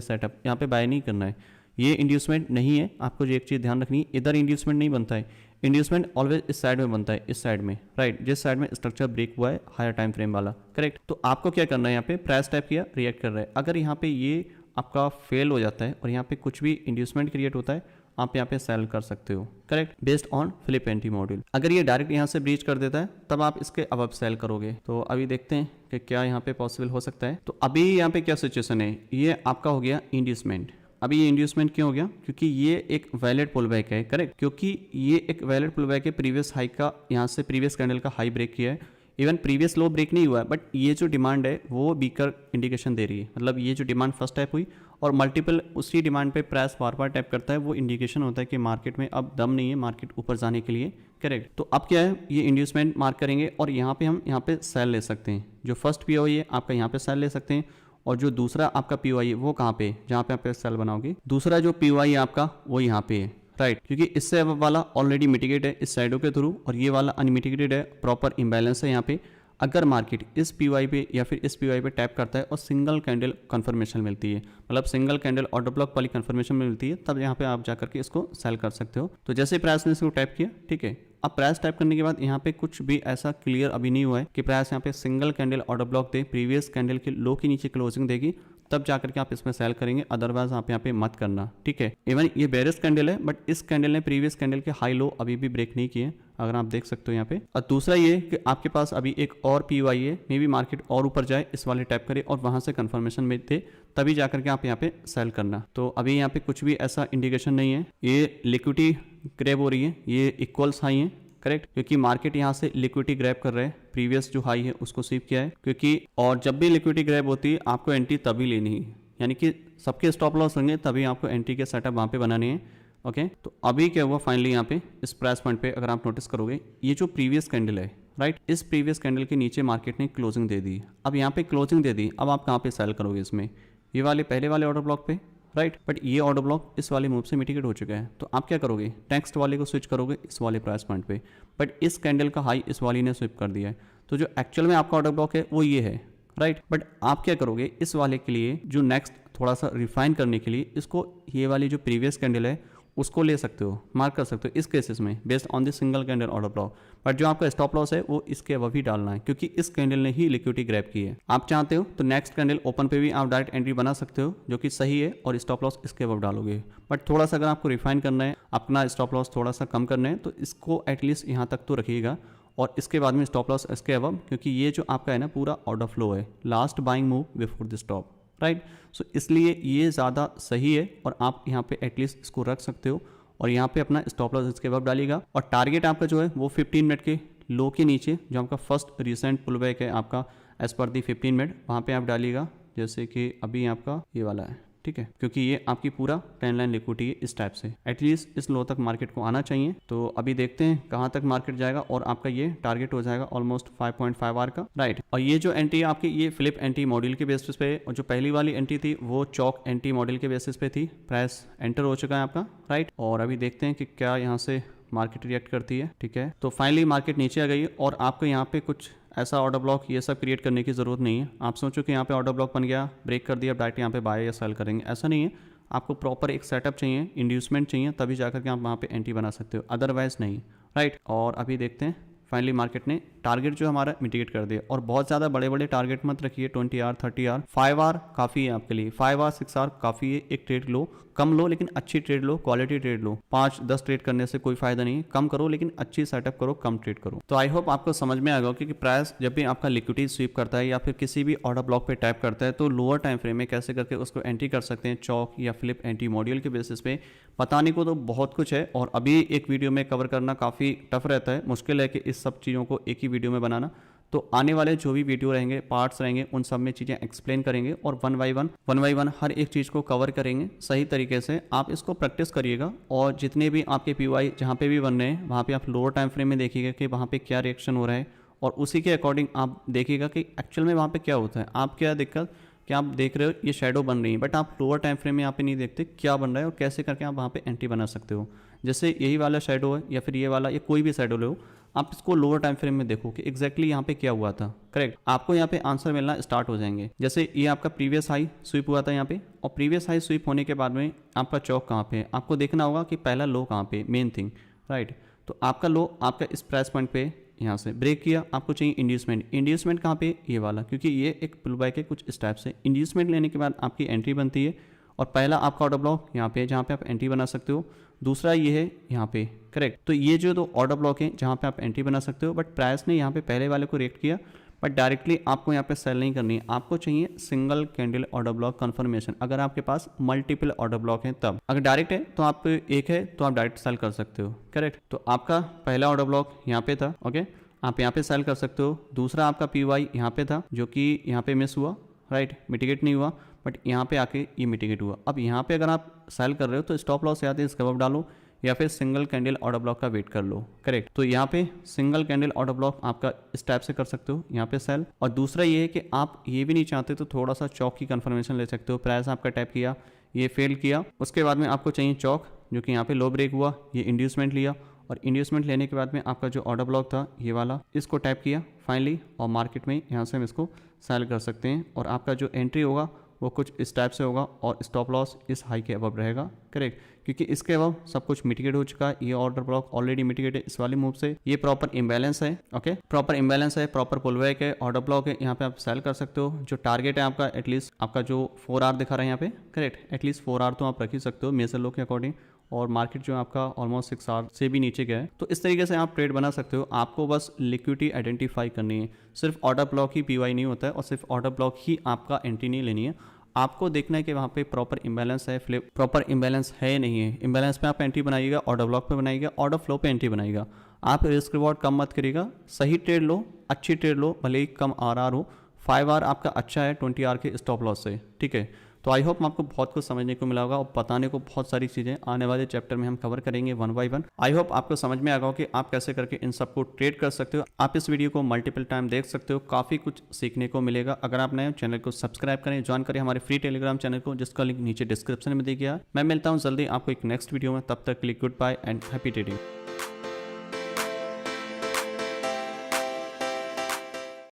सेटअप, यहाँ पे बाय नहीं करना है, ये इंड्यूसमेंट नहीं है। आपको जो एक चीज़ ध्यान रखनी है, इधर इंड्यूसमेंट नहीं बनता है, इंड्यूसमेंट ऑलवेज इस साइड में बनता है, इस साइड में, राइट, जिस साइड में स्ट्रक्चर ब्रेक हुआ है हायर टाइम फ्रेम वाला, करेक्ट। तो आपको क्या करना है, यहाँ पे प्राइस टाइप किया, रिएक्ट कर रहा है। अगर यहाँ पे ये आपका फेल हो जाता है और यहाँ पे कुछ भी इंड्यूसमेंट क्रिएट होता है, आप यहाँ पे सेल कर सकते हो, correct, based on Philip anti module. अगर ये डायरेक्ट यहाँ से ब्रीच कर देता है तब आप इसके अब सेल करोगे। तो अभी देखते हैं कि क्या यहाँ पे पॉसिबल हो सकता है। तो अभी यहाँ पे क्या सिचुएशन है, ये आपका हो गया इंड्यूसमेंट। अभी ये इंड्यूसमेंट क्यों हो गया, क्योंकि ये एक वैलिड पुल बैक है, करेक्ट, क्योंकि ये एक वैलिड पुल बैक है, प्रीवियस हाई का, यहाँ से प्रीवियस कैंडल का हाई ब्रेक किया है, इवन प्रीवियस लो ब्रेक नहीं हुआ है, बट ये जो डिमांड है वो वीकर इंडिकेशन दे रही है। मतलब ये जो डिमांड फर्स्ट टाइप हुई और मल्टीपल उसी डिमांड पे प्राइस बार बार टैप करता है, वो इंडिकेशन होता है कि मार्केट में अब दम नहीं है मार्केट ऊपर जाने के लिए, करेक्ट। तो अब क्या है, ये इंड्यूसमेंट मार्क करेंगे और यहाँ पे हम यहाँ पे सेल ले सकते हैं। जो फर्स्ट पीओआई है आपका यहाँ पे सेल ले सकते हैं, और जो दूसरा आपका पीओआई है वो कहाँ पे, जहाँ पे आप सेल बनाओगे, दूसरा जो पीओआई है आपका वो यहाँ पे है, राइट, क्योंकि इससे अब वाला ऑलरेडी मिटिगेट है इस साइडों के थ्रू, और ये वाला अनमिटिगेटेड है, प्रॉपर इम्बैलेंस है यहाँ पे। अगर मार्केट इस पीओआई पे या फिर इस पीओआई पे टैप करता है और सिंगल कैंडल कंफर्मेशन मिलती है, मतलब सिंगल कैंडल ऑर्डर ब्लॉक वाली कंफर्मेशन मिलती है, तब यहाँ पे आप जाकर के इसको सेल कर सकते हो। तो जैसे प्राइस ने इसको टैप किया, ठीक है, अब प्राइस टाइप करने के बाद यहाँ पे कुछ भी ऐसा क्लियर अभी नहीं हुआ है कि प्राइस यहाँ पे सिंगल कैंडल ऑर्डर ब्लॉक दे, प्रीवियस कैंडल के लो के नीचे क्लोजिंग देगी, तब जाकर के आप इसमें सेल करेंगे, अदरवाइज आप यहाँ पे मत करना, ठीक है। इवन ये बेरिश कैंडल है, बट इस कैंडल ने प्रीवियस कैंडल के हाई लो अभी भी ब्रेक नहीं किए, अगर आप देख सकते हो यहाँ पे। और दूसरा ये कि आपके पास अभी एक और पीओआई है, मे बी मार्केट और ऊपर जाए, इस वाले टैप करे और वहां से कंफर्मेशन में दे, तभी जाकर के आप यहाँ पे सेल करना। तो अभी यहाँ पे कुछ भी ऐसा इंडिकेशन नहीं है, ये लिक्विडिटी ग्रैब हो रही है, ये इक्वल्स हाई है, करेक्ट, क्योंकि मार्केट यहाँ से लिक्विडिटी ग्रैब कर रहे हैं, प्रीवियस जो हाई है उसको स्वीप किया है, क्योंकि और जब भी लिक्विडिटी ग्रैब होती है आपको एंट्री तभी लेनी है, यानी कि सबके स्टॉप लॉस होंगे तभी आपको एंट्री के सेटअप वहाँ पे बनाने हैं, ओके। तो अभी क्या हुआ फाइनली यहाँ पे इस प्राइस पॉइंट पे अगर आप नोटिस करोगे, ये जो प्रीवियस कैंडल है, राइट, इस प्रीवियस कैंडल के नीचे मार्केट ने क्लोजिंग दे दी। अब यहाँ पे क्लोजिंग दे दी, अब आप कहाँ पे सेल करोगे इसमें, ये वाले पहले वाले ऑर्डर ब्लॉक पे, राइट, बट ये ऑर्डर ब्लॉक इस वाले मूव से मिटिगेट हो चुका है, तो आप क्या करोगे, नेक्स्ट वाले को स्विच करोगे इस वाले प्राइस पॉइंट पे, बट इस कैंडल का हाई इस वाली ने स्विप कर दिया है, तो जो एक्चुअल में आपका ऑर्डर ब्लॉक है वो ये है, राइट, बट आप क्या करोगे, इस वाले के लिए जो नेक्स्ट थोड़ा सा रिफाइन करने के लिए इसको ये वाली जो प्रीवियस कैंडल है उसको ले सकते हो, मार्क कर सकते हो इस केसेस में based on the single candle order block, but जो आपका स्टॉप लॉस है वो इसके अब ही डालना है, क्योंकि इस कैंडल ने ही लिक्विडिटी ग्रैब की है। आप चाहते हो तो नेक्स्ट कैंडल ओपन पे भी आप डायरेक्ट एंट्री बना सकते हो, जो कि सही है, और स्टॉप लॉस इसके अब डालोगे, बट थोड़ा सा अगर आपको रिफाइन करना है, अपना स्टॉप लॉस थोड़ा सा कम करना है, तो इसको एटलीस्ट यहाँ तक तो रखिएगा, और इसके बाद में स्टॉप लॉस इसके अब, क्योंकि ये जो आपका है ना पूरा ऑर्डर फ्लो है, last buying move before the stop, right, so इसलिए ये ज़्यादा सही है, और आप यहाँ पे एटलीस्ट इसको रख सकते हो, और यहाँ पे अपना स्टॉप लॉस इसके बाद डालिएगा, और टारगेट आपका जो है वो 15 मिनट के लो के नीचे, जो आपका फर्स्ट रिसेंट पुल बैक है आपका एज पर दी 15 मिनट, वहाँ पे आप डालिएगा, जैसे कि अभी आपका ये वाला है, ठीक है, क्योंकि ये आपकी पूरा 10 लाइन लिक्विडिटी है इस टाइप से, एटलीस्ट इस लो तक मार्केट को आना चाहिए। तो अभी देखते हैं कहाँ तक मार्केट जाएगा, और आपका ये टारगेट हो जाएगा ऑलमोस्ट 5.5 आवर का, राइट। और ये जो एंट्री आपकी ये फिलिप एंटी मॉड्यूल के बेसिस पे, और जो पहली वाली एंट्री थी वो चौक एंटी मॉड्यूल के बेसिस पे थी, प्राइस एंटर हो चुका है आपका, राइट। और अभी देखते हैं कि क्या यहाँ से मार्केट रिएक्ट करती है, ठीक है। तो फाइनली मार्केट नीचे आ गई है, और आपको यहाँ पे कुछ ऐसा ऑर्डर ब्लॉक ये सब क्रिएट करने की ज़रूरत नहीं है। आप सोचो कि यहाँ पे ऑर्डर ब्लॉक बन गया, ब्रेक कर दिया, डायरेक्ट यहाँ पे बाय या सेल करेंगे, ऐसा नहीं है। आपको प्रॉपर एक सेटअप चाहिए, इंड्यूसमेंट चाहिए, तभी जाकर के आप वहाँ पे एंट्री बना सकते हो, अदरवाइज नहीं, राइट। और अभी देखते हैं फाइनली मार्केट ने टारगेट जो हमारा मिटिगेट कर दिया, और बहुत ज़्यादा बड़े बड़े टारगेट मत रखिए, 20 आवर 30 आवर, 5 आवर काफ़ी है आपके लिए, 5 आवर 6 आवर काफ़ी है। एक ट्रेड लो, कम लो लेकिन अच्छी ट्रेड लो, क्वालिटी ट्रेड लो। 5-10 ट्रेड करने से कोई फायदा नहीं है, कम करो लेकिन अच्छी सेटअप करो, कम ट्रेड करो। तो आई होप आपको समझ में आ गया कि प्राइस जब भी आपका लिक्विडिटी स्वीप करता है या फिर किसी भी ऑर्डर ब्लॉक पे टैप करता है, तो लोअर टाइम फ्रेम में कैसे करके उसको एंट्री कर सकते हैं, चौक या फ्लिप एंटी मॉड्यूल के बेसिस पे। बताने को तो बहुत कुछ है, और अभी एक वीडियो में कवर करना काफ़ी टफ रहता है, मुश्किल है कि इस सब चीज़ों को एक ही वीडियो में बनाना। तो आने वाले जो भी वीडियो रहेंगे, पार्ट्स रहेंगे, उन सब में चीज़ें एक्सप्लेन करेंगे और वन बाई वन हर एक चीज़ को कवर करेंगे सही तरीके से। आप इसको प्रैक्टिस करिएगा और जितने भी आपके पीवाई जहाँ पे भी बन रहे हैं वहाँ पे आप लोअर टाइम फ्रेम में देखिएगा कि वहाँ पे क्या रिएक्शन हो रहा है और उसी के अकॉर्डिंग आप देखिएगा कि एक्चुअल में वहाँ पे क्या होता है। आप क्या दिक्कत कि आप देख रहे हो ये शेडो बन रही है, बट आप लोअर टाइम फ्रेम में यहाँ पे नहीं देखते क्या बन रहा है और कैसे करके आप वहाँ पे एंट्री बना सकते हो। जैसे यही वाला शेडो है या फिर ये वाला या कोई भी शेडो लो, आप इसको लोअर टाइम फ्रेम में देखो कि एग्जैक्टली यहाँ पे क्या हुआ था। करेक्ट, आपको यहाँ पे आंसर मिलना स्टार्ट हो जाएंगे। जैसे ये आपका प्रीवियस हाई स्वीप हुआ था यहाँ पे, और प्रीवियस हाई स्वीप होने के बाद में आपका चौक कहाँ पे है, आपको देखना होगा कि पहला लो कहाँ पे, मेन थिंग, राइट। तो आपका लो आपका इस प्राइस पॉइंट पे यहाँ से ब्रेक किया, आपको चाहिए इंड्यूसमेंट कहाँ पे, ये वाला, क्योंकि ये एक पुल बैक है कुछ इस टाइप से। इंड्यूसमेंट लेने के बाद आपकी एंट्री बनती है और पहला आपका ऑर्डर ब्लॉक यहाँ पे है जहाँ पे आप एंट्री बना सकते हो, दूसरा ये है यहाँ पे। करेक्ट, तो ये जो दो ऑर्डर ब्लॉक है जहाँ पे आप एंट्री बना सकते हो, बट प्राइस ने यहाँ पे पहले वाले को रिएक्ट किया, बट डायरेक्टली आपको यहाँ पे सेल नहीं करनी है, आपको चाहिए single candle order block confirmation. अगर आपके पास मल्टीपल ऑर्डर ब्लॉक है तब, अगर डायरेक्ट है तो आप एक है तो आप डायरेक्ट सेल कर सकते हो। करेक्ट, तो आपका पहला ऑर्डर ब्लॉक यहाँ पे था, ओके, आप यहाँ पे सेल कर सकते हो। दूसरा आपका पीवाई यहाँ पे था जो कि यहाँ पे मिस हुआ, राइट, मिटिगेट नहीं हुआ, बट यहाँ पे आके ये मिटिगेट हुआ। अब यहाँ पे अगर आप सेल कर रहे हो तो स्टॉप लॉस या तो स्कैल्प डालो या फिर सिंगल कैंडल ऑर्डर ब्लॉक का वेट कर लो। करेक्ट, तो यहाँ पे सिंगल कैंडल ऑर्डर ब्लॉक आपका इस टाइप से कर सकते हो, यहाँ पे सेल। और दूसरा ये है कि आप ये भी नहीं चाहते तो थोड़ा सा चौक की कंफर्मेशन ले सकते हो। प्राइस आपका टैप किया, ये फेल किया, उसके बाद में आपको चाहिए चौक जो कि यहाँ पे लो ब्रेक हुआ, ये इंड्यूसमेंट लिया, और इंड्यूसमेंट लेने के बाद में आपका जो ऑर्डर ब्लॉक था ये वाला, इसको टैप किया फाइनली, और मार्केट में यहाँ से हम इसको सेल कर सकते हैं। और आपका जो एंट्री होगा वो कुछ इस टाइप से होगा और स्टॉप लॉस इस हाई के अबव रहेगा। करेक्ट, क्योंकि इसके अबव सब कुछ मिटिगेट हो चुका है, ये ऑर्डर ब्लॉक ऑलरेडी मिटिगेट है इस वाले मूव से, ये प्रॉपर इम्बैलेंस है। ओके, प्रॉपर इम्बैलेंस है, प्रॉपर पुलबैक है, ऑर्डर ब्लॉक है, यहाँ पे आप सेल कर सकते हो। जो टारगेट है आपका एटलीस्ट आपका जो 4 आवर दिखा रहा है यहाँ पे, करेक्ट, एटलीस्ट 4 आवर तो आप रख ही सकते हो मेजर लो के अकॉर्डिंग, और मार्केट जो आपका ऑलमोस्ट 6 आवर से भी नीचे गया है। तो इस तरीके से आप ट्रेड बना सकते हो। आपको बस लिक्विडिटी आइडेंटिफाई करनी है, सिर्फ ऑर्डर ब्लॉक ही पीवाई नहीं होता है और सिर्फ ऑर्डर ब्लॉक ही आपका एंट्री नहीं लेनी है। आपको देखना है कि वहाँ पे प्रॉपर इम्बैलेंस है, प्रॉपर इम्बैलेंस है नहीं है। इम्बैलेंस पे आप एंट्री बनाइएगा, ऑर्डर ब्लॉक पे बनाइएगा, ऑर्डर फ्लो पे एंट्री बनाइएगा। आप रिस्क रिवॉर्ड कम मत करिएगा, सही ट्रेड लो, अच्छी ट्रेड लो, भले ही कम आर हो। 5 आवर आपका अच्छा है 20 आवर के स्टॉप लॉस से, ठीक है। तो आई होप आपको बहुत कुछ समझने को मिला होगा और बताने को बहुत सारी चीज़ें आने वाले चैप्टर में हम कवर करेंगे one by one. I hope आपको समझ में आ गया कि आप कैसे करके इन सबको ट्रेड कर सकते हो। आप इस वीडियो को मल्टीपल टाइम देख सकते हो, काफ़ी कुछ सीखने को मिलेगा। अगर आप नए चैनल को सब्सक्राइब करें, ज्वाइन करें हमारे फ्री टेलीग्राम चैनल को, जिसका लिंक नीचे डिस्क्रिप्शन में दिया गया है। मैं मिलता हूँ जल्दी आपको एक नेक्स्ट वीडियो में, तब तक के लिए goodbye and happy trading.